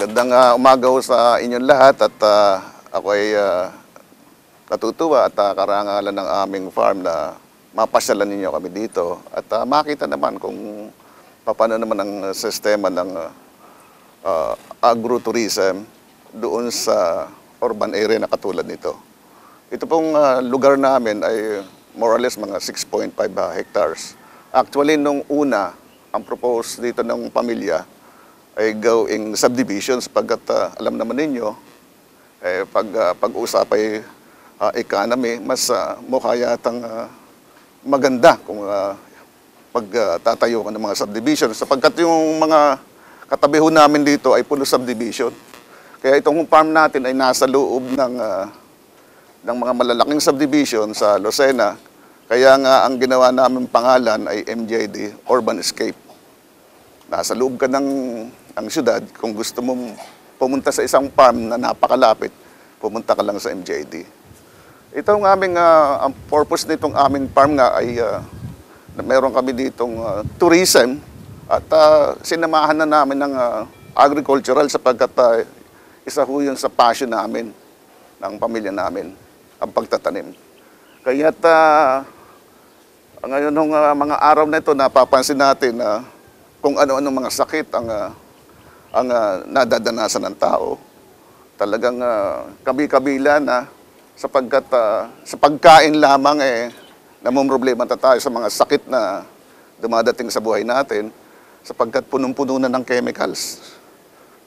Magandang umaga ho sa inyong lahat at ako ay natutuwa at karangalan ng aming farm na mapasyalan ninyo kami dito at makita naman kung paano naman ang sistema ng agrotourism doon sa urban area na katulad nito. Ito pong lugar namin ay more or less mga 6.5 hectares. Actually, nung una, ang propose dito ng pamilya ay gawing subdivision sapagkat alam naman ninyo, pag-usap ay economy, mas mukha yatang maganda kung pagtatayo ka ng mga subdivision sapagkat yung mga katabi ho namin dito ay puno subdivision. Kaya itong farm natin ay nasa loob ng mga malalaking subdivision sa Lucena. Kaya nga ang ginawa namin pangalan ay MJD, Urban Escape. Nasa loob ka ng syudad, kung gusto mong pumunta sa isang farm na napakalapit, pumunta ka lang sa MJD. Ito ang aming, ang purpose nitong aming farm nga ay meron kami ditong tourism at sinamahan na namin ng agricultural sapagkat isa ho yun sa passion namin, ng pamilya namin, ang pagtatanim. Kaya't ngayon ng mga araw na ito, napapansin natin na kung ano-ano mga sakit ang nadadanasan ng tao. Talagang kabi-kabila na sapagkat sa pagkain lamang namumroblema tayo sa mga sakit na dumadating sa buhay natin sapagkat punong-puno na ng chemicals,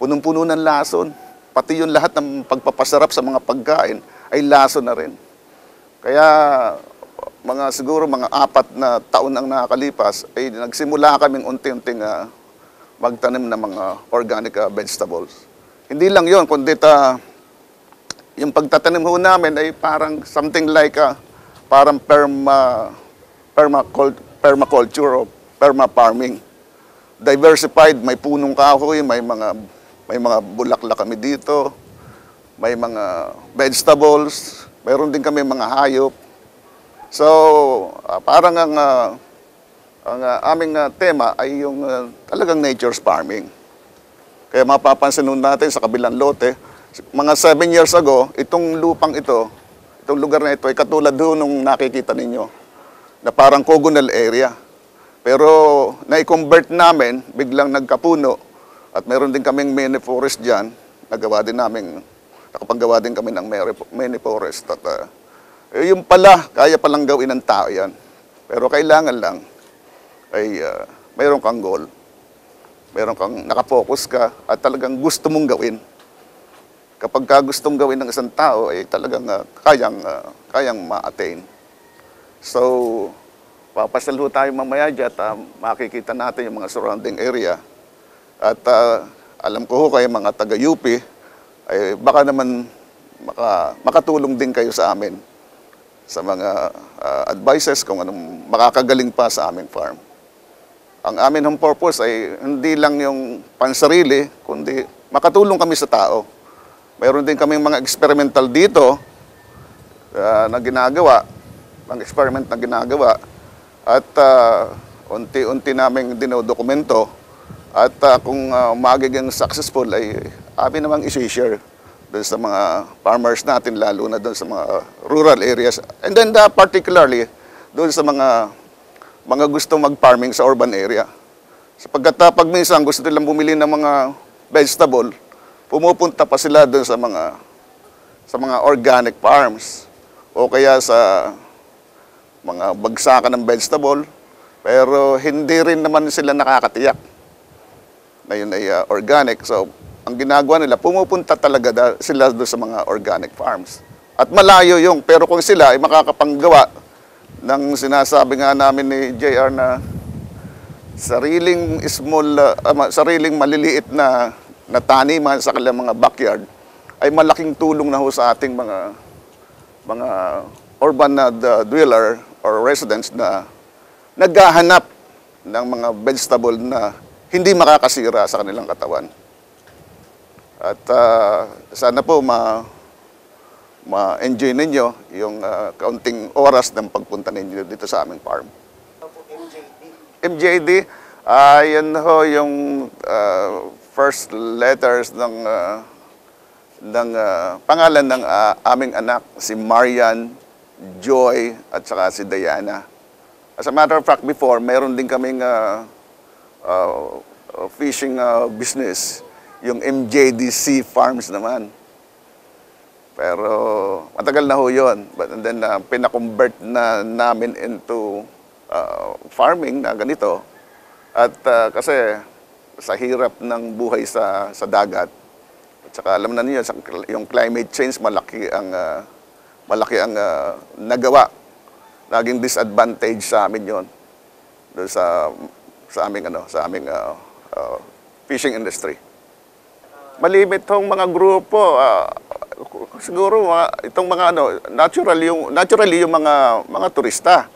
punong-puno ng lason, pati yung lahat ng pagpapasarap sa mga pagkain ay lason na rin. Kaya siguro mga 4 na taon ang nakakalipas ay nagsimula kaming unti-unting magtanim ng mga organic vegetables. Hindi lang yon kundi yung pagtatanim ho namin ay parang something like parang permaculture o perma-farming. Diversified, may punong kahoy, may mga bulaklak kami dito, may mga vegetables, mayroon din kami mga hayop. So, parang ang aming tema ay yung talagang nature's farming. Kaya mapapansin nun natin sa kabilang lote, mga 7 years ago, itong lupang ito, itong lugar na ito ay katulad doon nung nakikita ninyo, na parang cogonal area. Pero na-convert namin, biglang nagkapuno, at meron din kaming mini forest dyan, nakapaggawa din kami ng mini forest. At yung pala, kaya palang gawin ng tao yan. Pero kailangan lang ay mayroon kang goal. Mayroon kang nakafocus ka at talagang gusto mong gawin. Kapag gustong gawin ng isang tao, ay talagang kayang ma-attain. So, papasyal ho tayo mamaya dyan at makikita natin yung mga surrounding area. At alam ko ho kayo mga taga-UP, ay baka naman makatulong din kayo sa amin sa mga advices kung anong makakagaling pa sa aming farm. Ang amin hong purpose ay hindi lang yung pansarili, kundi makatulong kami sa tao. Mayroon din kaming mga experimental dito na ginagawa, mga experiment na ginagawa, at unti-unti naming dinodokumento at kung magiging successful ay amin namang isi-share doon sa mga farmers natin, lalo na doon sa mga rural areas. And then particularly doon sa mga gustong mag-farming sa urban area. Sapagkat pag minsan gusto nilang bumili ng mga vegetable, pumupunta pa sila doon sa mga organic farms o kaya sa mga bagsakan ng vegetable, pero hindi rin naman sila nakakatiyak na yun ay organic. So, ang ginagawa nila, pumupunta talaga sila doon sa mga organic farms. At malayo yung, pero kung sila ay makakapanggawa ng sinasabi nga namin ni JR na sariling maliliit na taniman sa kanilang mga backyard, ay malaking tulong na ho sa ating mga urban dweller or residents na naghahanap ng mga vegetable na hindi makakasira sa kanilang katawan. At sana po ma-enjoy ninyo yung kaunting oras ng pagpunta ninyo dito sa aming farm. MJD? MJD, yan ho yung first letters ng pangalan ng aming anak, si Marian, Joy, at saka si Diana. As a matter of fact, before, mayroon din kaming fishing business, yung MJDC Farms naman. Pero matagal na ho yun. But and then pinakonvert na namin into farming na ganito. At kasi sa hirap ng buhay sa dagat, at saka alam na niyo, yung climate change, malaki ang nagawa. Naging disadvantage sa amin yon doon sa aming fishing industry. Malimit tong mga grupo, siguro itong mga naturally yung mga turista.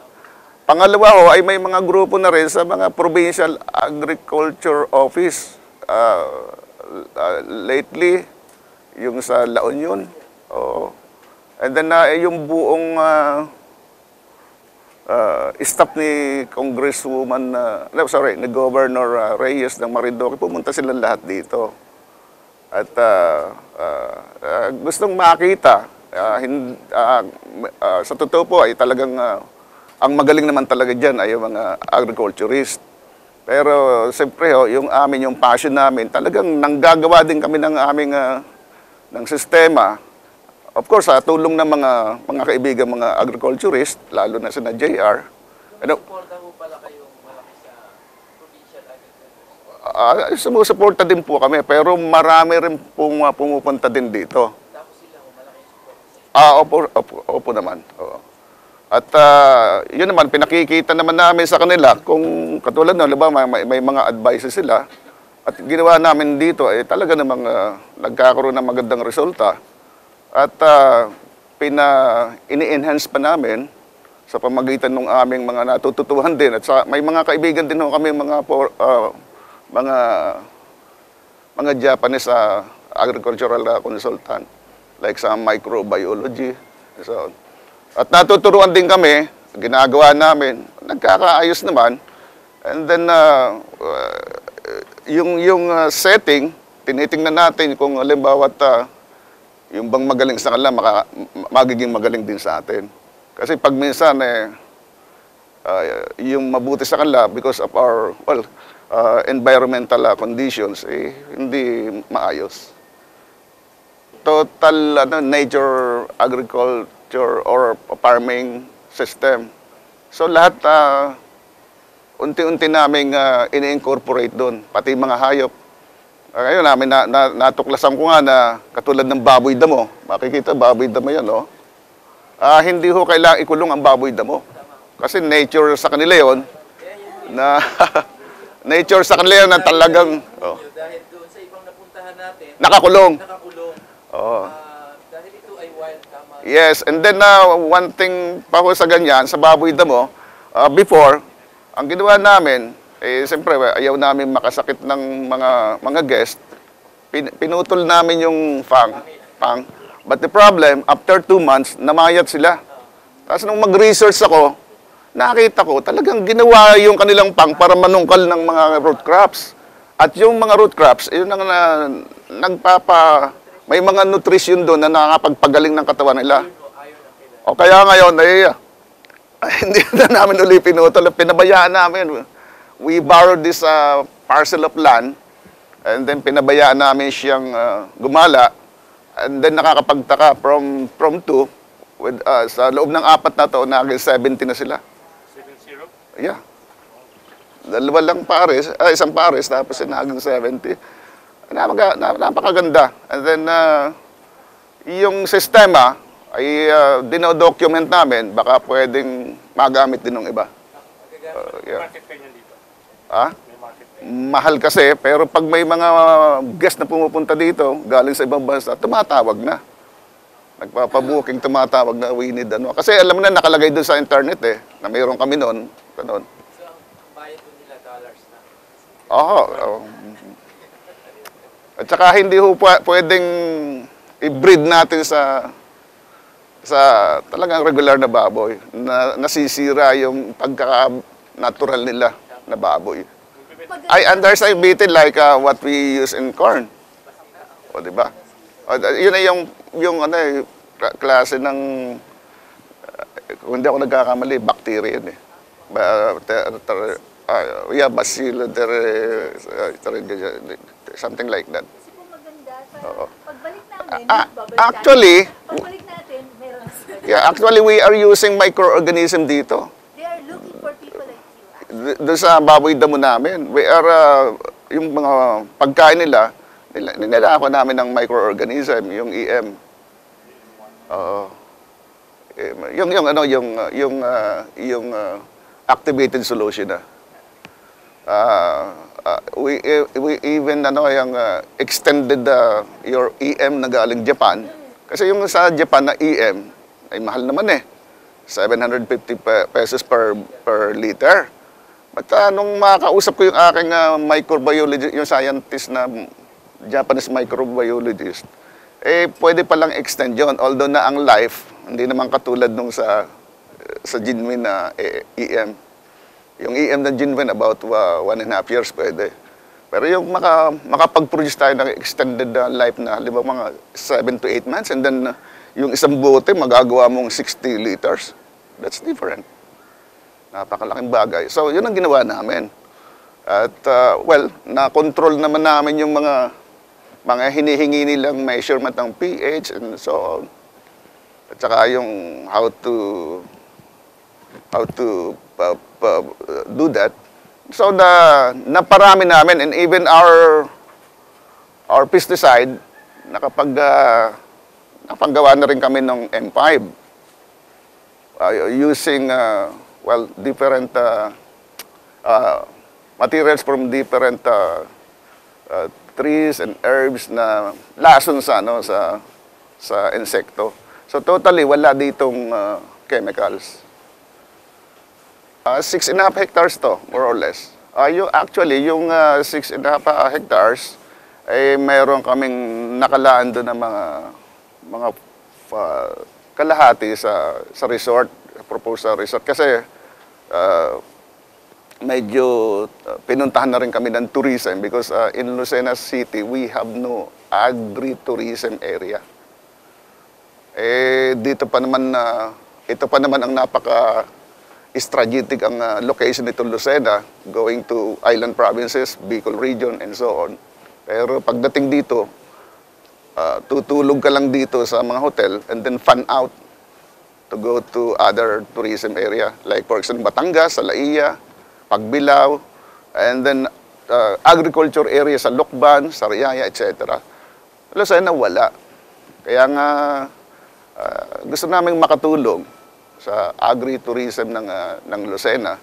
Pangalawa ho ay may mga grupo na rin sa mga provincial agriculture office. Lately, yung sa La Union. And then yung buong staff ni Congresswoman, ni Governor Reyes ng Marinduque, pumunta sila lahat dito. At gustong makita, sa totoo po ay talagang ang magaling naman talaga dyan ay yung mga agriculturist. Pero siyempre yung passion namin, talagang nanggagawa din kami ng aming ng sistema. Of course, tulong ng mga kaibigan, mga agriculturist, lalo na sina JR. Suporta po pala kayong malaki sa provincial agriculture? Sumusuporta din po kami, pero marami rin pumupunta din dito. Tapos sila, malaki support sa Opo naman. Oo. At yun naman, pinakikita naman namin sa kanila kung katulad na, may mga advices sila. At ginawa namin dito ay talaga namang nagkakaroon ng magandang resulta. At ini-enhance pa namin sa pamagitan ng aming mga natututuhan din. At may mga kaibigan din kami, mga Japanese agricultural consultant, like sa microbiology. So, at natuturuan din kami, ginagawa namin, nagkakaayos naman. And then, yung setting, tinitingnan natin kung halimbawa yung bang magaling sa kanila, magiging magaling din sa atin. Kasi pag minsan, yung mabuti sa kanila, because of our, environmental conditions, hindi maayos. Total nature agriculture or farming system. So lahat unti-unti naming ini-incorporate doon, pati mga hayop. Ngayon namin natuklasan ko nga na katulad ng baboy damo. Makikita baboy damo 'yan, no? Hindi ho kailangang ikulong ang baboy damo. Kasi nature sa kanila 'yon na nature sa kanila 'yon na talagang dahil doon sa ibang napuntahan natin, nakakulong. Oo. Dahil ito ay wild, tama. Yes, and then one thing pa ho sa ganyan, sa baboy damo, before, ang ginawa namin, siyempre, ayaw namin makasakit ng mga guest, pinutol namin yung pang. But the problem, after 2 months, namayat sila. Tapos nung mag-research ako, nakita ko, talagang ginawa yung kanilang pang para manungkal ng mga root crops. At yung mga root crops, yun ang may mga nutrition doon na nakakapagpagaling ng katawan nila. O kaya ngayon, hindi na namin uli pinutol, pinabayaan namin. We borrowed this parcel of land, and then pinabayaan namin siyang gumala, and then nakakapagtaka from 2, sa loob ng 4 na taon, naging 70 na sila. 7-0? Yeah. Dalawa lang pares, isang pares, tapos naging 70. Napakaganda. And then, yung sistema ay dinodocument namin, baka pwedeng magamit din ng iba. Yeah. Market kayo dito? Mahal kasi, pero pag may mga guest na pumupunta dito, galing sa ibang bansa, tumatawag na. Nagpapabuking, tumatawag na, we need ano. Kasi alam mo na, nakalagay doon sa internet na mayroon kami noon. Ganun. So, ang bayad po nila dollars na? Oo. At saka hindi ho pwedeng i-breed natin sa talagang regular na baboy na nasisira yung pagkaka-natural nila na baboy. I understand beat it like what we use in corn. O, di ba? O, yun ay yung ano, klase ng, kung hindi ako nagkakamali, bacteria yun eh. Yeah, bacillus, something like that. Kasi po maganda, Oo. pagbalik namin, Actually, pagbalik natin, meron sila. yeah, actually we are using microorganism dito. They are looking for people like you. Doon sa baboy damo namin, we are, yung mga pagkain nila, nilalako namin ng microorganism, yung EM. Oo. Yung activated solution na. We even yung extended your EM na galing Japan. Kasi yung sa Japan na EM ay mahal naman eh. 750 pesos per liter. But nung makakausap ko yung aking microbiologist, yung scientist na Japanese microbiologist, pwede palang extend yun. Although na ang life, hindi naman katulad nung sa genuine na EM. Yung EM ng genuine about 1.5 years pwede. Pero yung makapag-produce tayo ng extended life na, di ba, mga 7 to 8 months, and then yung isang bote, magagawa mong 60 liters. That's different. Napakalaking bagay. So, yun ang ginawa namin. At, well, na-control naman namin yung mga hinihingi nilang measurement ng pH and so on. At saka yung how to do that. So, naparami namin, and even our pesticide, nakapaggawa na rin kami ng M5. Using, well, different materials from different trees and herbs na lason sa insekto. So totally wala ditong chemicals. 6.5 hectares to, more or less. Actually, yung 6.5 hectares, mayroon kaming nakalaan doon ng mga kalahati sa resort, proposal resort. Kasi medyo pinuntahan na rin kami ng tourism because in Lucena City, we have no agri-tourism area. Dito pa naman, ito pa naman ang napaka-strategic ang location nito Lucena, going to island provinces, Bicol region, and so on. Pero pagdating dito, tutulog ka lang dito sa mga hotel and then fan out to go to other tourism area. Like for example, Batangas, Salaia, Pagbilao, and then agriculture area sa Lucban, Sariaya, etc. Lucena, wala. Kaya nga, gusto naming makatulong sa agri-tourism ng Lucena.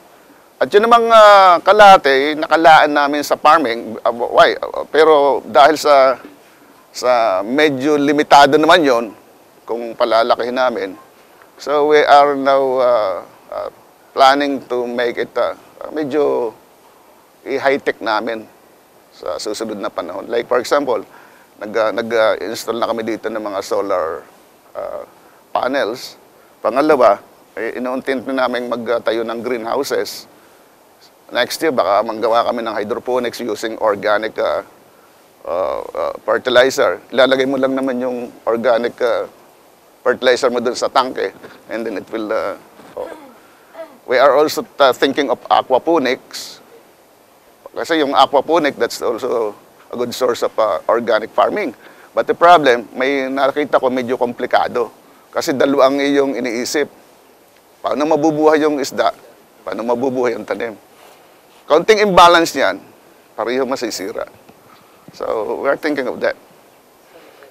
At yun namang kalahati, nakalaan namin sa farming. Why? Pero dahil sa medyo limitado naman yon kung palalakihin namin. So we are now planning to make it medyo i-high-tech namin sa susunod na panahon. Like for example, nag-install na kami dito ng mga solar panels. Pangalawa, inuuntin na namin magtayo ng greenhouses. Next year, baka manggawa kami ng hydroponics using organic fertilizer. Ilalagay mo lang naman yung organic fertilizer mo dun sa tangke, and then it will... We are also thinking of aquaponics. Kasi yung aquaponic, that's also a good source of organic farming. But the problem, may nakita ko medyo komplikado. Kasi dalawang iyong iniisip. Paano mabubuhay yung isda? Paano mabubuhay yung tanim? Kaunting imbalance niyan, pareho masisira. So, we are thinking of that.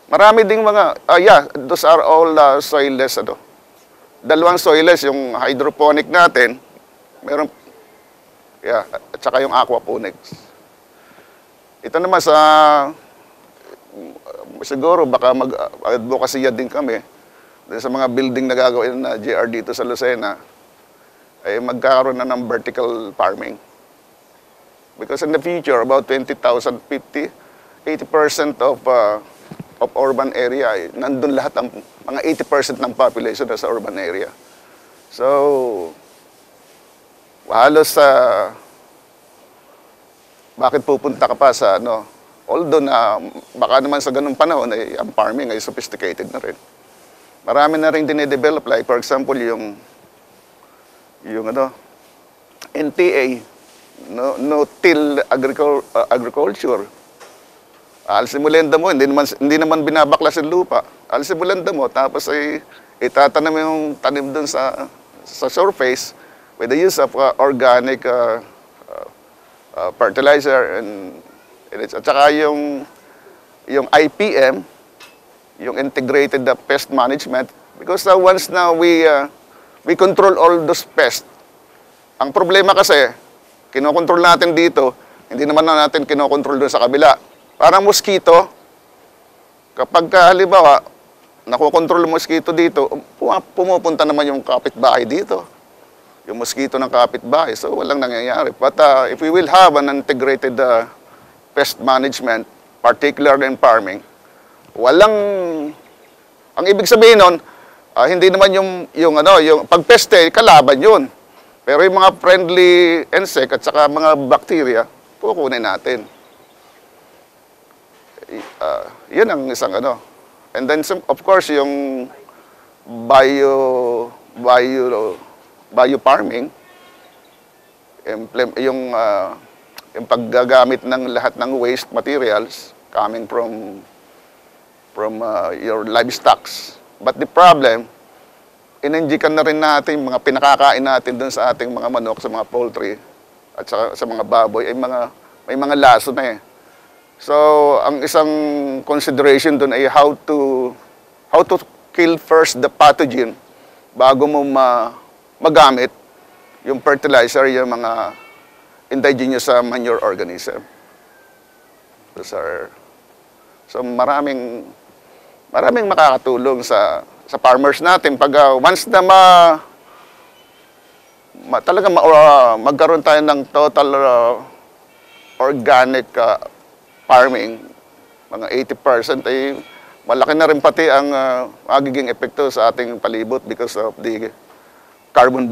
Marami ding mga, yeah, those are all soilless, dalawang soilless, yung hydroponic natin, meron, yeah, at saka yung aquaponics. Ito naman siguro baka mag-advocacy din kami sa mga building na gagawin na JR dito sa Lucena, ay magkakaroon na ng vertical farming. Because in the future, about 20,050, 80% of urban area, nandun lahat ang mga 80% ng population sa urban area. So, halos bakit pupunta ka pa sa ano, although na baka naman sa ganung panahon ay ang farming ay sophisticated na rin. Marami na rin dine-develop, like for example yung ano, NTA, no-till agriculture. Alsimulenda mo, hindi naman binabaklas yung lupa. Alsimulenda mo, tapos ay itatanim yung tanim dun sa surface with the use of organic fertilizer and at saka yung IPM, yung integrated pest management, because once na we control all those pests. Ang problema kasi, kinokontrol natin dito, hindi naman natin kinokontrol doon sa kabila. Parang mosquito, kapag halimbawa, nakokontrol yung mosquito dito, pumupunta naman yung kapitbahay dito. Yung mosquito ng kapitbahay, so walang nangyayari. But if we will have an integrated pest management, particularly in farming, ang ibig sabihin nun, hindi naman yung pagpeste, kalaban yun. Pero yung mga friendly insect at saka mga bacteria, kukunin natin. Yun ang isang ano. And then, of course, yung bio-farming, yung paggagamit ng lahat ng waste materials coming from your livestocks. But the problem, inenjikan na rin natin mga pinakakain natin dun sa ating mga manok, sa mga poultry, at sa mga baboy, ay may mga laso na eh. So, ang isang consideration dun ay how to kill first the pathogen bago mo magamit yung fertilizer, yung mga indigenous manure organism. So maraming makakatulong sa farmers natin pag once na talaga magkaroon tayo ng total organic farming, mga 80%, ay malaki na rin pati ang magiging epekto sa ating palibot because of the carbon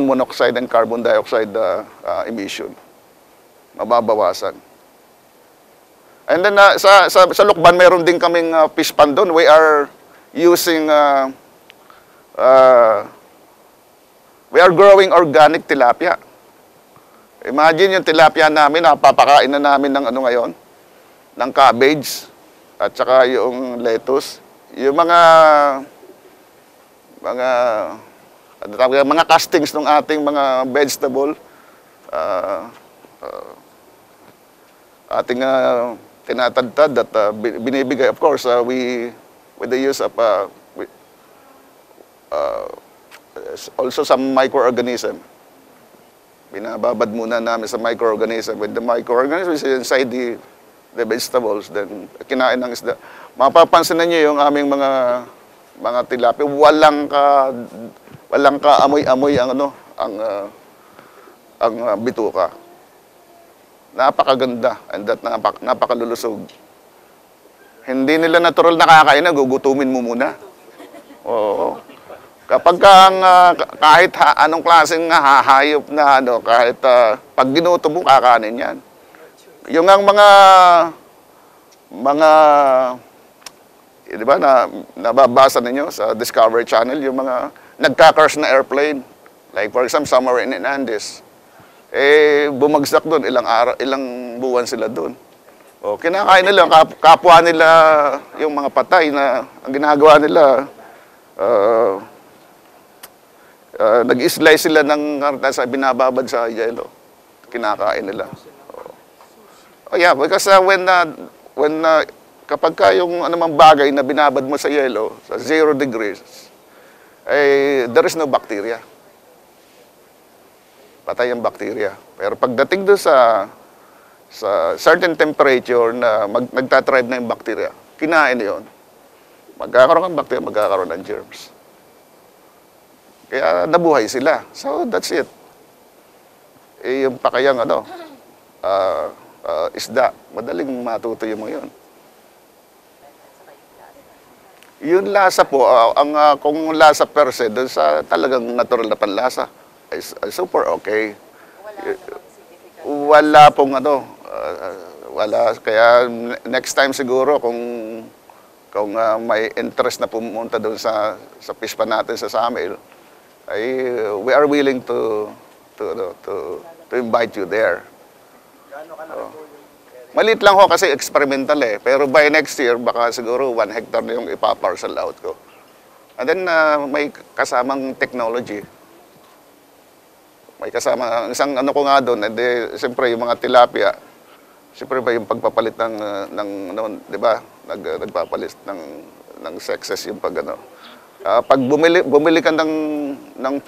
monoxide and carbon dioxide emission. Mababawasan. And then sa Lukban, meron din kaming fish pond doon. We are using, we are growing organic tilapia. Imagine yung tilapia namin, napapakain na namin ng ano ngayon, ng cabbage, at saka yung lettuce. Yung mga castings ng ating mga vegetable, ating tinatadtad at binibigay, of course, with the use of also some microorganism. Binababad muna namin sa microorganism. With the microorganism inside the vegetables, then kinain ng isda. Mapapansin na niyo yung aming mga tilapia, walang ka amoy-amoy ang bituka. Napakaganda and that napakalulusog. Hindi nila natural nakakain na, gugutumin mo muna. Oo. Kapag kahit anong klaseng hayop na kahit pag ginuto mo, kakanin yan. Yung ang mga di ba, nababasa ninyo sa Discovery Channel, yung mga nagka-crash na airplane. Like for example, somewhere in Andes. Bumagsak doon, ilang buwan sila doon. O, kinakain nila, kapwa nila yung mga patay na ang ginagawa nila, nag-slice sila ng binababad sa yelo. Kinakain nila. Oh yeah, because kapag yung anumang bagay na binabad mo sa yelo, sa 0 degrees, there is no bacteria. Patay ang bacteria. Pero pagdating doon sa certain temperature na nagtatribe na yung bacteria, kinain yun, magkakaroon ng bacteria, magkakaroon ng germs. Kaya nabuhay sila. So, that's it. Yung pakayang isda, madaling matutuyo mo yun. Yung lasa po, kung lasa per se, doon sa talagang natural na panlasa, ay super okay. Wala namang significant Wala pong ano, wala. Kaya next time siguro kung may interest na pumunta doon sa fish pan natin sa Samil, ay we are willing to invite you there. Maliit lang ho kasi experimental eh. Pero by next year, baka siguro 1 hectare na yung ipaparcel out ko. And then may kasamang technology. May kasama, isang ano ko nga doon, edi, siyempre yung mga tilapia, siyempre ba yung pagpapalit ng di ba, nagpapalit ng sexes yung pag ano. Pag bumili ka ng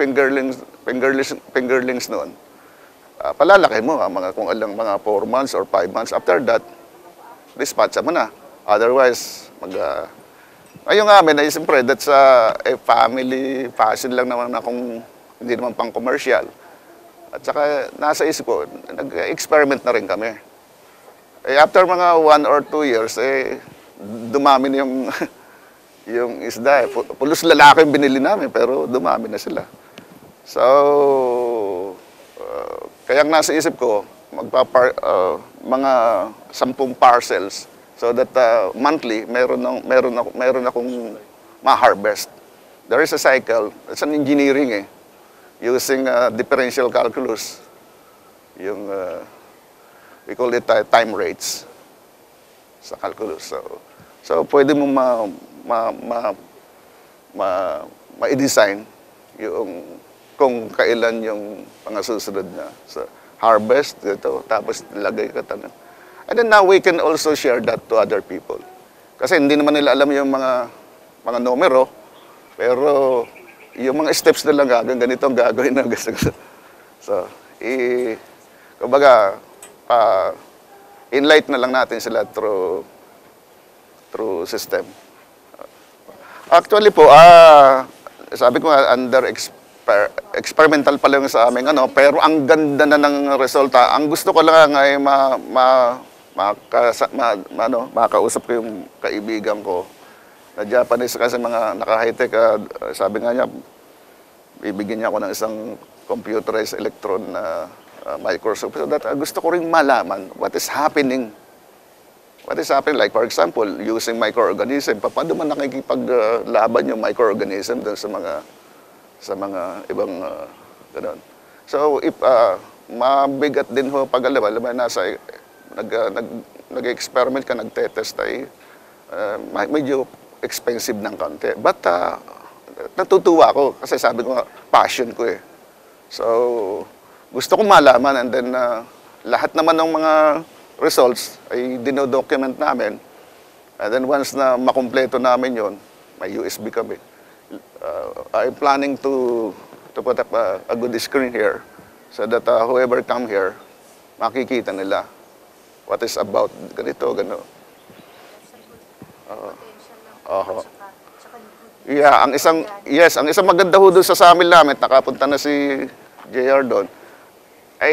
fingerlings noon, palalaki mo mga kung alang mga 4 months or 5 months. After that, dispatch mo na. Otherwise, ngayon nga amin ay siyempre that's a family passion lang naman akong hindi naman pang commercial. At saka nasa isip ko, nag-experiment na rin kami. After mga 1 or 2 years, dumami na yung yung isda. Pulos lalaki yung binili namin, pero dumami na sila. So, kaya nasa isip ko, mga 10 parcels so that monthly, meron akong ma-harvest. There is a cycle. It's an engineering eh. Using differential calculus. Yung, we call it time rates sa calculus. So pwede mo ma-design yung kung kailan yung mga susunod na sa harvest, ito, tapos lagay ka tanong. And then now we can also share that to other people. Kasi hindi naman nila alam yung mga numero, pero yung mga steps na lang ganito ang gagawin na gusto. So, kumbaga, enlighten na lang natin sila through system. Actually po, sabi ko under experimental pa lang sa amin, pero ang ganda na ng resulta. Ang gusto ko lang ay makausap ko yung kaibigan ko na Japanese kasi mga naka-high-tech, sabi nga niya, bibigyan niya ako ng isang computerized electron na microscope. So that, gusto ko rin malaman what is happening. What is happening, like for example, using microorganism, paano man nakikipaglaban yung microorganism dun sa mga ibang gano'n. So, if mabigat din ho pag alam, nag-experiment ka, nagtetest ay medyo expensive ng konti. But natutuwa ako kasi sabi ko nga, passion ko eh. So, gusto kong malaman and then lahat naman ng mga results ay dinodocument namin. And then once na makumpleto namin yon, may USB kami. I'm planning to put up a good screen here so that whoever come here, makikita nila what is about ganito, gano. Yeah, ang isang maganda ho doon sa Samil namin, nakapunta na si JR doon, ay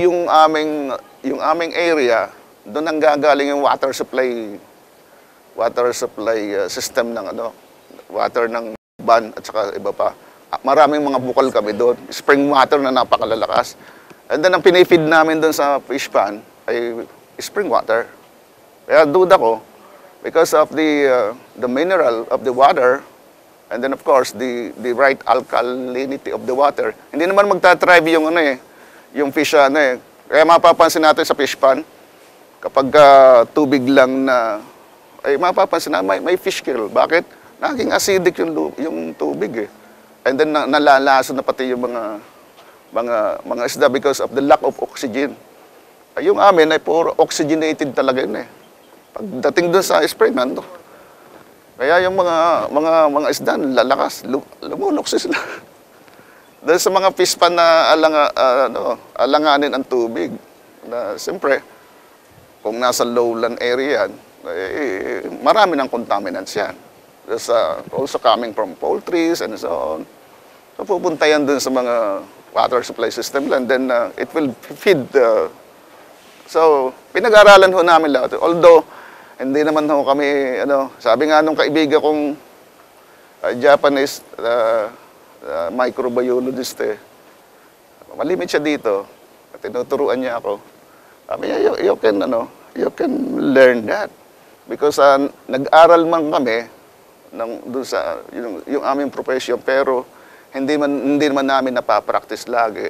yung aming area, doon ang gagaling yung water supply system ng water ng ban at saka iba pa. Maraming mga bukal kami doon, spring water na napakalalakas. And then ang pinifeed namin doon sa fish pan ay spring water. Kaya duda ko, because of the mineral of the water, and then of course the right alkalinity of the water, hindi naman magta-thrive yung yung fish Kaya mapapansin natin sa fish pan, kapag tubig lang na, ay mapapansin na may fish kill. Bakit? Naging acidic yung tubig eh. And then nalalason na pati yung mga isda because of the lack of oxygen. Ay, yung amin ay puro oxygenated talaga yun eh. Pagdating dun sa spring, kaya yung mga isda, lalakas, lumuloksis na. Dahil sa mga fish pan na alanganin ang tubig. Na, siyempre, kung nasa lowland area yan, marami ng contaminants yan. Also coming from poultries and so on. So pupunta yan dun sa mga water supply system and then it will feed. So, pinag-aralan ho namin lahat. Although, hindi naman ho kami, sabi nga nung kaibigan kong Japanese microbiologist malimit siya dito. Tinuturuan niya ako. Sabi niya, you can learn that. Because nag-aral man kami dun sa yung aming profession, pero hindi naman namin napapractice lagi.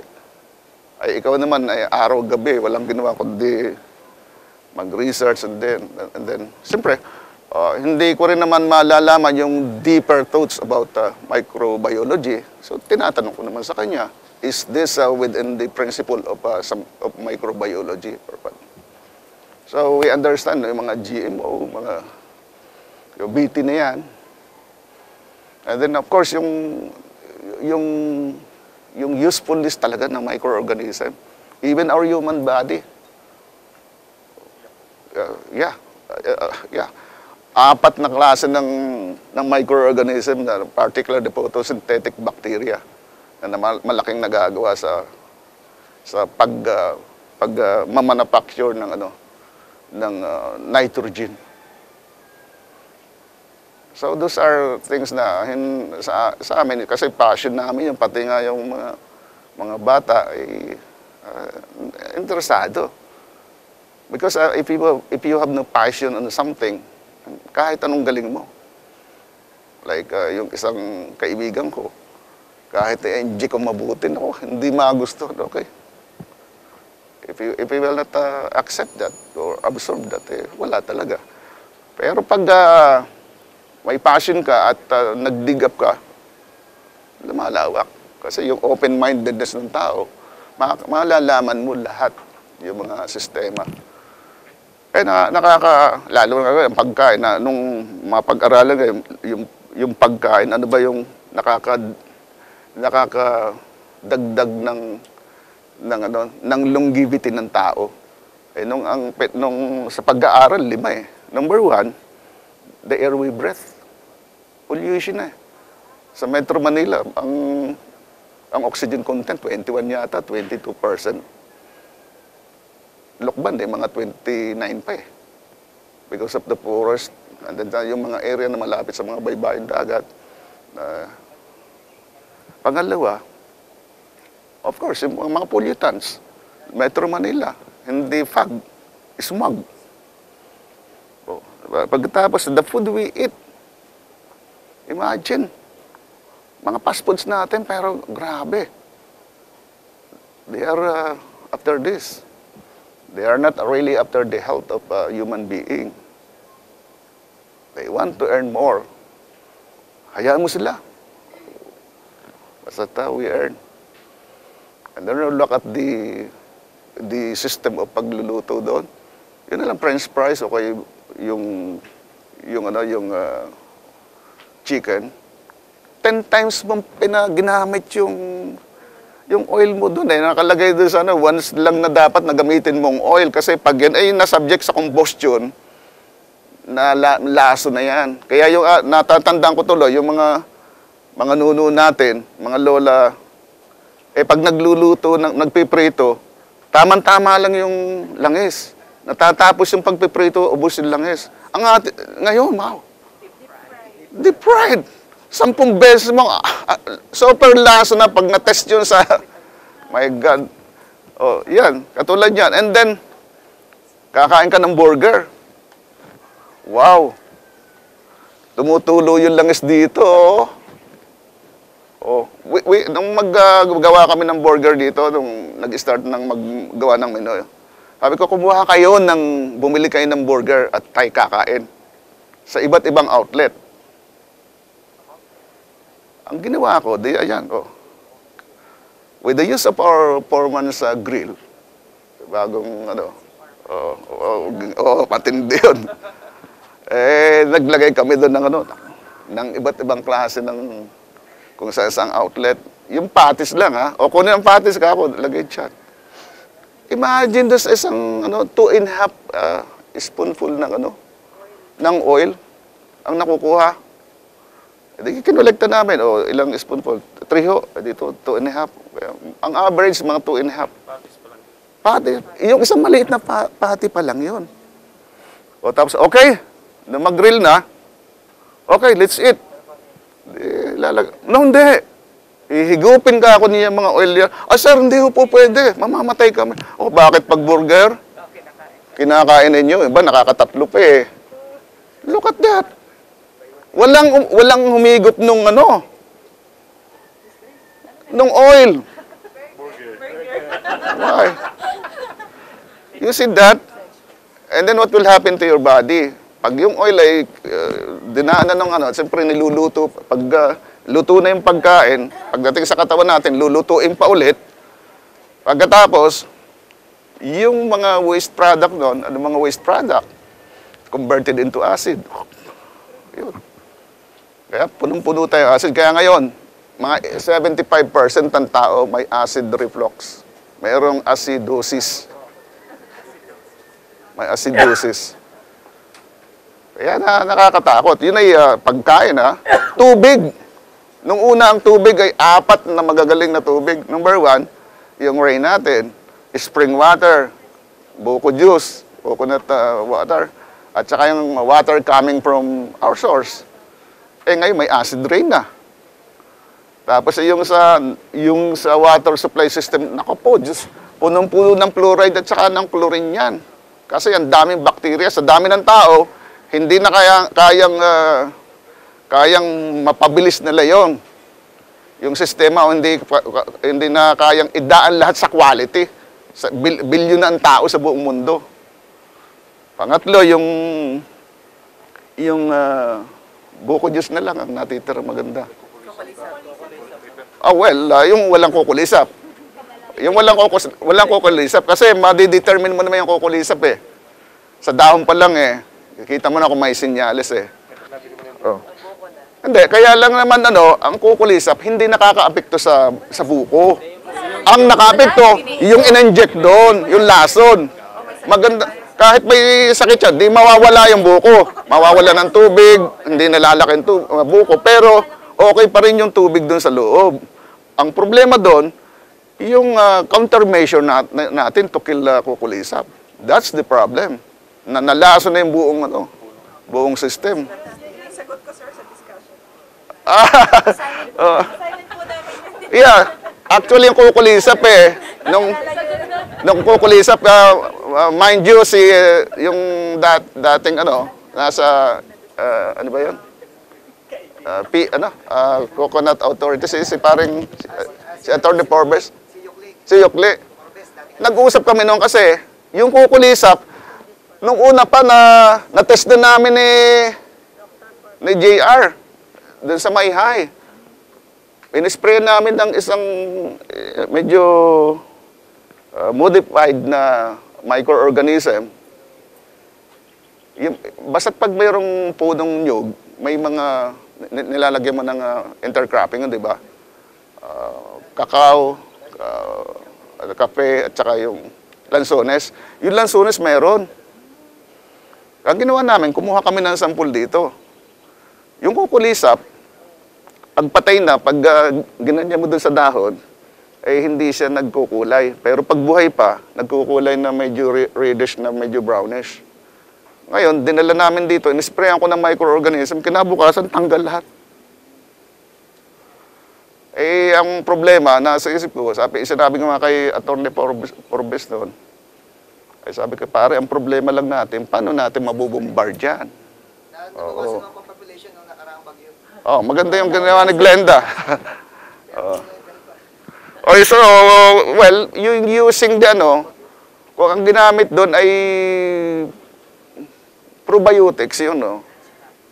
Ay ikaw naman ay araw-gabi, walang ginawa kundi mag-research and then siyempre, hindi ko rin naman malalaman yung deeper thoughts about microbiology. So tinatanong ko naman sa kanya, is this within the principle of microbiology or what? So we understand yung mga GMO, yung BT na yan. And then of course yung usefulness talaga ng microorganism, even our human body. Yeah. 4 na klase ng microorganism, na particular the photosynthetic bacteria na malaking nagagawa sa mamanufacture ng nitrogen. So those are things na sa amin, kasi passion namin yung pati nga yung mga bata ay interesado. Because if you have no passion on something, kahit anong galing mo. Like yung isang kaibigan ko, kahit i-enjoy ko mabuti, hindi magusto, okay. If you will not accept that or absorb that, wala talaga. Pero pag may passion ka at nag-dig up ka, lumalawak. Kasi yung open-mindedness ng tao, malalaman mo lahat yung mga sistema. Lalo na yung pagkain, nung mapag-aralan yung pagkain, ano ba yung nakakadagdag ng longevity ng tao. Nung sa pag-aaral, 5 Number 1, the air we breathe. Pollution na. Sa Metro Manila, ang oxygen content, 21 yata, 22%. Lokban, mga 29 pa . Because of the forest, and then yung mga area na malapit sa mga baybayin dagat. Pangalawa, of course, yung mga pollutants. Metro Manila, hindi fog, smog. Pagkatapos, the food we eat, imagine, mga fast foods natin, pero grabe. They are after this. They are not really after the health of a human being. They want to earn more. Hayaan mo sila. Basta we earn. And then look at the system of pagluluto doon. Yun na lang, French fries, okay, yung chicken. 10 times mong ginamit yung oil mo doon . Nakalagay doon sa once lang na dapat na gamitin mong oil. Kasi pag yan ay na-subject sa combustion, laso na yan. Kaya yung natatandaan ko tuloy, yung mga nuno natin, mga lola, pag nagluluto, nagpiprito, tamang-tama lang yung langis. Natatapos yung pagpiprito, ubos yung langis. Ngayon, wow. Deep fried. 10 beses mo, super laso na pag na-test yun sa, my God. Oh, yan, katulad yan. And then, kakain ka ng burger. Wow. Tumutulo yung langis dito. Oh, nung maggawa kami ng burger dito, nung nag-start ng maggawa ng menu, sabi ko, bumili kayo ng burger at tayo kakain sa iba't ibang outlet. Ang ginawa ko, ayan, with the use of our foreman's grill, bagong, patindi yun. Naglagay kami doon ng iba't ibang klase ng, kung sa isang outlet, yung patis lang, o kung yung patis ka ako, lagay dyan. Imagine doon sa isang, 2.5 spoonful ng oil, ang nakukuha. Kinolekta namin, ilang spoonful? 3 ho, dito 2.5. Ang average, mga 2.5. Patis pa lang. Pati, yung isang maliit na pati pa lang yun. Tapos, okay, mag-grill na, okay, let's eat. No, hindi. Ihigupin ka ako niya mga oil yan. Sir, hindi ho po pwede. Mamamatay kami. Bakit pag burger? Kinakain ninyo. Iba, nakakatatlo pa eh. Look at that. Walang humigop nung nung oil. Why? You see that? And then what will happen to your body? Pag yung oil ay dinaanan ng siyempre niluluto. Pag luto na yung pagkain, pagdating sa katawan natin, lulutuin pa ulit. Pagkatapos, yung mga waste product doon, mga waste product, converted into acid. Yun. Kaya punong-puno tayo acid. Kaya ngayon, mga 75% ng tao may acid reflux. Mayroong acidosis. May acidosis. Kaya nakakatakot. Yun ay pagkain, Tubig. Nung una ang tubig ay 4 na magagaling na tubig. Number 1, yung rain natin, spring water, buko juice, coconut water, at saka yung water coming from our source. Ngayon may acid rain na. Tapos yung sa water supply system, nako po, Diyos, punong-puno ng fluoride at saka ng chlorine yan. Kasi ang daming bacteria, sa dami ng tao, hindi na kayang mapabilis nila yon. Yung sistema hindi na kayang idaan lahat sa quality. Bilyon na ang tao sa buong mundo. Pangatlo, yung buko juice na lang ang natitira maganda. Yung walang kukulisap. Yung walang kukulisap kasi madidetermine mo naman yung kukulisap eh. Sa dahon pa lang eh. Kita mo na kung may senyales eh. Oh. Hindi, kaya lang naman ang kukulisap, hindi nakaka-apekto sa buko. Ang naka-apekto, yung in-inject doon, yung lason. Maganda, kahit may sakit siya, di mawawala yung buko. Mawawala ng tubig, hindi nalalaki yung buko, pero okay pa rin yung tubig doon sa loob. Ang problema doon, yung countermeasure natin to kill kukulisap. That's the problem. Nalason na yung buong system. Sagot ko, sir, sa discussion. Silent po namin. Yeah, actually yung kukulisap nung kukulisap, mind you, yung dating nasa, ano ba yun? Coconut Authority, si parang, si Atty. Forbes, si Yukli. Nag-uusap kami noon kasi, yung kukulisap, nung una pa na-test na namin ni JR, dun sa Mayhay. Pinispray namin ng isang medyo modified na microorganism. Basta't pag mayroong punong nyug, may mga nilalagyan mo ng intercropping, di ba? Kakao, kape, at saka yung lansones. Yung lansones meron. Ang ginawa namin, kumuha kami ng sampul dito. Yung kukulisap, pag patay na, pag ginanya mo dun sa dahon, hindi siya nagkukulay. Pero pag buhay pa, nagkukulay na medyo reddish na medyo brownish. Ngayon, dinala namin dito, inisprayan ko ng microorganism, kinabukasan, tanggal lahat. Ang problema, nasa isip ko, sinabi ko nga kay Atty. Forbes noon, sabi ko, pare, ang problema lang natin, paano natin mabubombard yan? Nabawasan ang population ng nakaraang bagyo. Maganda yung ginawa ni Glenda. So, well, yung using kung ang ginamit doon ay probiotics, yun,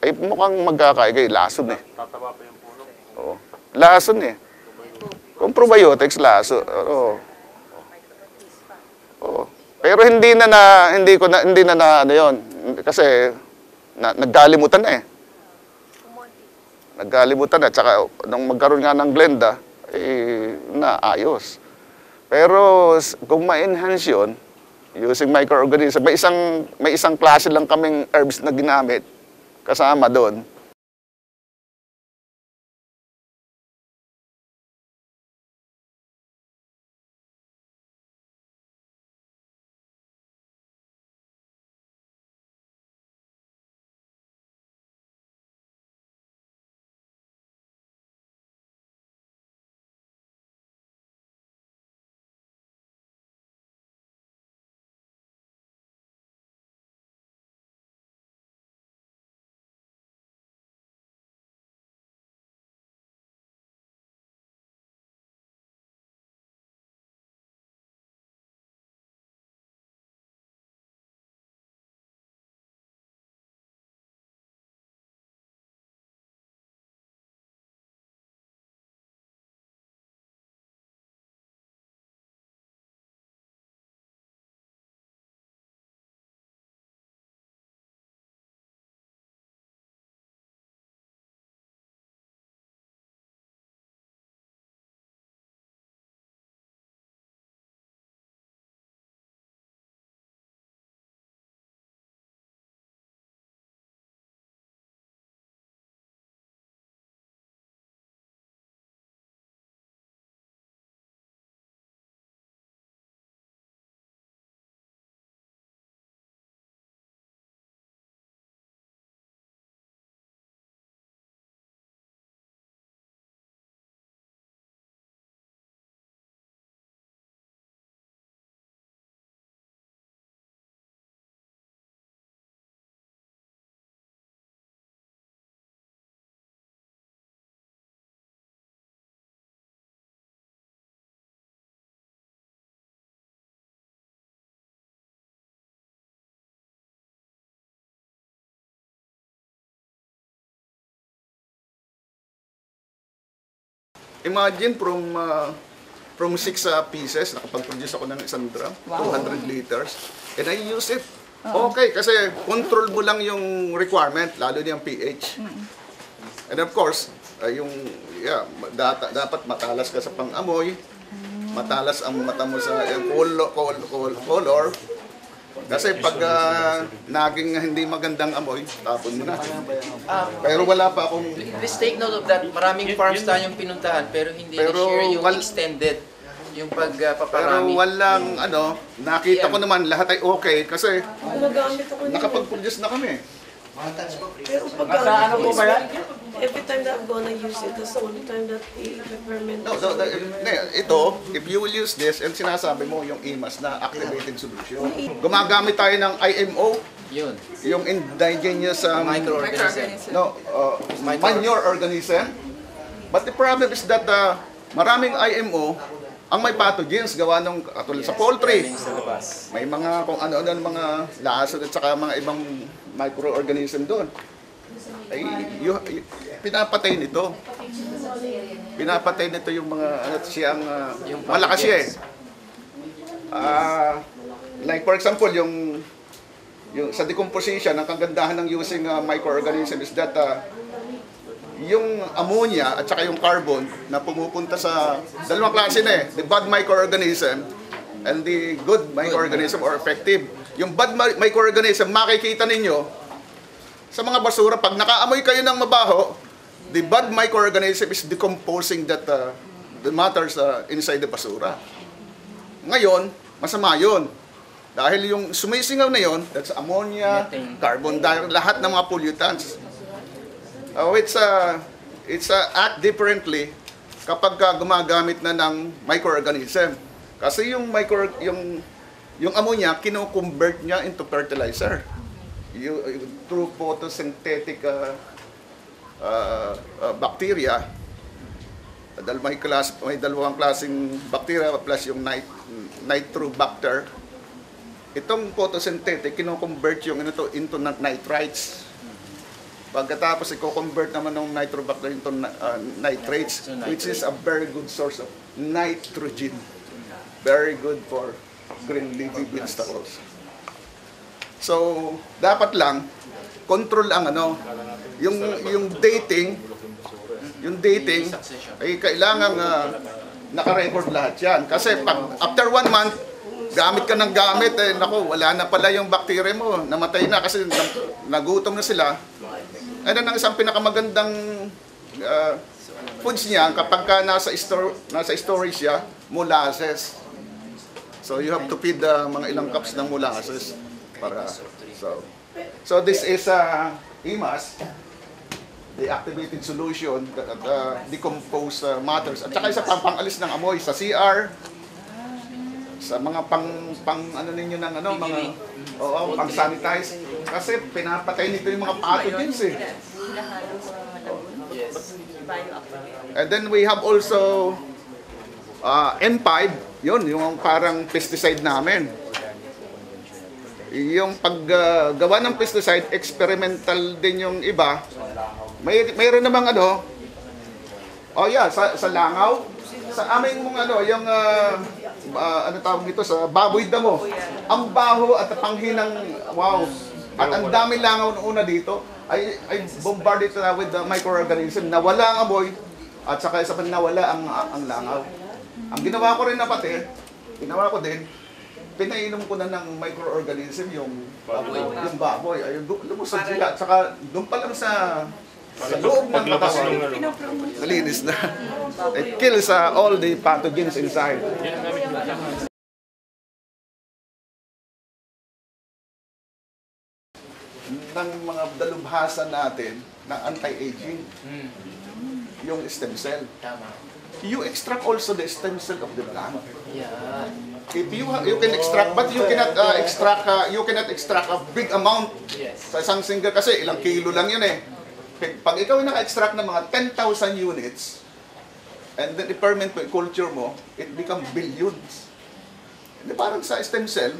ay mukhang magkakaigay. Lason eh. Tataba pa yung puno. Lason eh. Kung probiotics, lason. Pero hindi na yun. Kasi nagkalimutan na eh. Nagkalimutan na. Tsaka nung magkaroon nga ng Glenda, naayos. Pero kung ma-enhance yun, using microorganism, may isang klase lang kaming herbs na ginamit kasama doon. Imagine from 6 pieces, nakapag-produce ako ng isang drum, 200 liters, and I use it. Okay, kasi control mo lang yung requirement, lalo na yung pH. And of course, dapat matalas ka sa pang-amoy, matalas ang mata mo sa color. Kasi pag naging hindi magandang amoy, tapon mo na. Pero wala pa akong... Please take note of that. Maraming farms tayong pinuntahan pero hindi na-share yung extended, yung Pero pagpaparami. walang nakita ko naman lahat ay okay kasi Gumagamit ako nito. nakapag-produce na kami. Pero pag ano po ba yan? Every time that I'm gonna use it, that's the only time that the peppermint. Ito, if you will use this, and sinasabi mo yung IMAS na activated solution. Gumagamit tayo ng IMO, Yun. yung indigenous Microorganism. manure organism. But the problem is that maraming IMO ang may pathogens gawa ng katulad sa poultry. Sa labas. May mga kung ano-ano mga lason at saka mga ibang microorganism doon. Ay, pinapatay nito. Pinapatay nito yung mga siyang Yung malakas siya eh. Like for example, yung sa decomposition, ang kagandahan ng using microorganism is that yung ammonia at saka yung carbon na pumupunta sa dalawang klase na eh, the bad microorganism and the good microorganism or effective. Yung bad microorganism, makikita ninyo sa mga basura, pag nakaamoy kayo ng mabaho, the bad microorganism is decomposing the matters inside the basura. Ngayon, masama yun. Dahil yung sumisingaw na yun, that's ammonia, Methane. carbon dioxide, lahat ng mga pollutants. It's act differently kapag gumagamit na ng microorganism. Kasi yung ammonia, kino-convert niya into fertilizer. Through photosynthetic bacteria. Dahil may dalawang klaseng bacteria plus yung nitrobacter. Itong photosynthetic, kino-convert yung into nitrites. Pagkatapos, i-convert naman ng nitrobacter into nitrates, which is a very good source of nitrogen. Very good for green leafy vegetables. So, dapat lang, control ang yung dating, ay kailangan naka-record lahat yan. Kasi pag after 1 month, gamit ka ng gamit, wala na pala yung bacteria mo, namatay na kasi nagutom na sila. Ano ang isang pinakamagandang foods niya kapag nasa storage siya, molasses. So you have to feed mga ilang cups ng molasses para so this is IMAS, the activated solution that decompose matters at saka isa pang-alis ng amoy sa CR, sa mga pang ano ninyo ng mga pang sanitize kasi pinapatay nito yung mga pathogens eh. Yes. And then we have also N5, yun yung parang pesticide namin. Yung paggawa ng pesticide, experimental din yung iba. Mayroon namang sa langaw, sa aming yung tawag dito sa baboy damo. Ang baho at panghinang wow. At ang dami langaw noong una dito. I bombarded it with the microorganism na wala ang amoy at saka isa pa nawala ang langaw. Ang ginawa ko rin pinainom ko na ng microorganism yung baboy. Ayun, lumusog sila. At saka doon pa lang sa loob ng katawan, nalinis na. It kills all the pathogens inside. Ng mga dalubhasa natin ng anti-aging, yung stem cell. Tama. You extract also the stem cell of the plant. Yeah. If you can extract, but you cannot extract a big amount Yes. sa isang single kasi ilang kilo lang yun eh. Pag ikaw ay naka-extract ng mga 10,000 units, and then i-ferment mo, culture mo, it become billions. Hindi parang sa stem cell,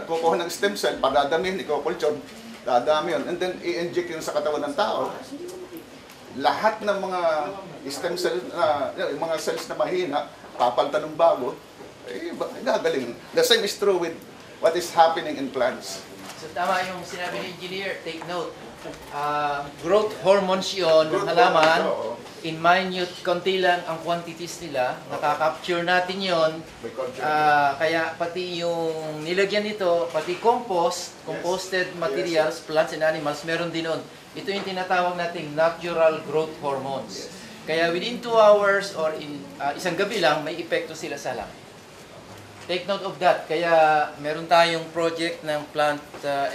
kukuha ng stem cell, padadamihin, ikaw culture, dadami yun, and then i-inject yun sa katawan ng tao. lahat ng mga stem cells, yung mga cells na mahina, papalitan ng bago, gagaling. The same is true with what is happening in plants. So tama yung sinabi ni engineer, take note. Growth hormones yon ng halaman. In minute, konti lang ang quantities nila. Nakaka-capture natin yon. Kaya pati yung nilagyan nito, pati composted materials, plants and animals, meron din nun. Ito yung tinatawag nating natural growth hormones. Kaya within 2 hours or in isang gabi lang, may epekto sila sa halaman. Take note of that. Kaya meron tayong project ng plant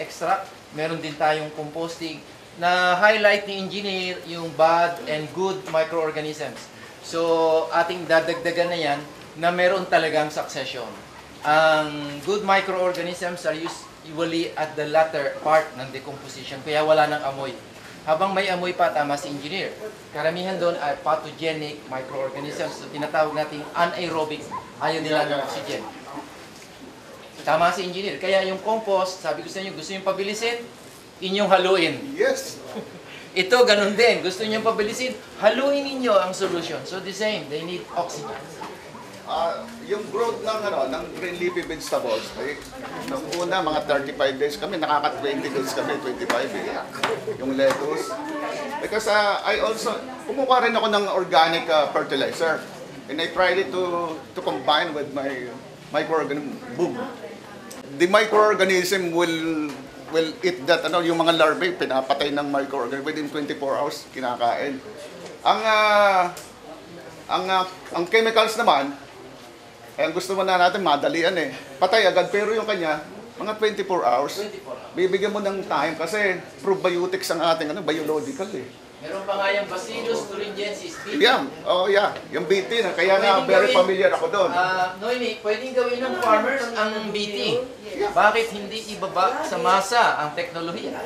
extract, meron din tayong composting na highlight ni engineer yung bad and good microorganisms. So, ating dadagdagan na yan na meron talagang succession. Ang good microorganisms are usually at the latter part ng decomposition, kaya wala nang amoy. Habang may amoy pa, tama si engineer. Karamihan doon ay pathogenic microorganisms. So, tinatawag natin anaerobic. Ayaw nila ng oxygen. Tama si engineer. Kaya yung compost, sabi ko sa inyo, gusto nyo pabilisin, inyong haluin. Yes. Ito, ganun din. Gusto nyo pabilisin, haluin ninyo ang solution. So the same, they need oxygen. Yung growth ng green leafy vegetables, nung una, mga 35 days kami, nakaka-20 days kami, 25 yung lettuce. Because I also, kumukuha rin ako ng organic fertilizer. And I tried it to combine with my microorganism. Boom! The microorganism will eat that, yung mga larvae, pinapatay ng microorganism within 24 hours, kinakain. Ang chemicals naman, ang gusto mo na natin, madalian patay agad, pero yung kanya, mga 24 hours. Bibigyan mo ng time kasi probiotics ang ating biological Meron pa nga yung Bacillus thuringiensis. Yeah, yung BT na, kaya nga very familiar ako doon. Noemi, pwedeng gawin ng farmers ang BT. Bakit hindi ibaba sa masa ang teknolohiya?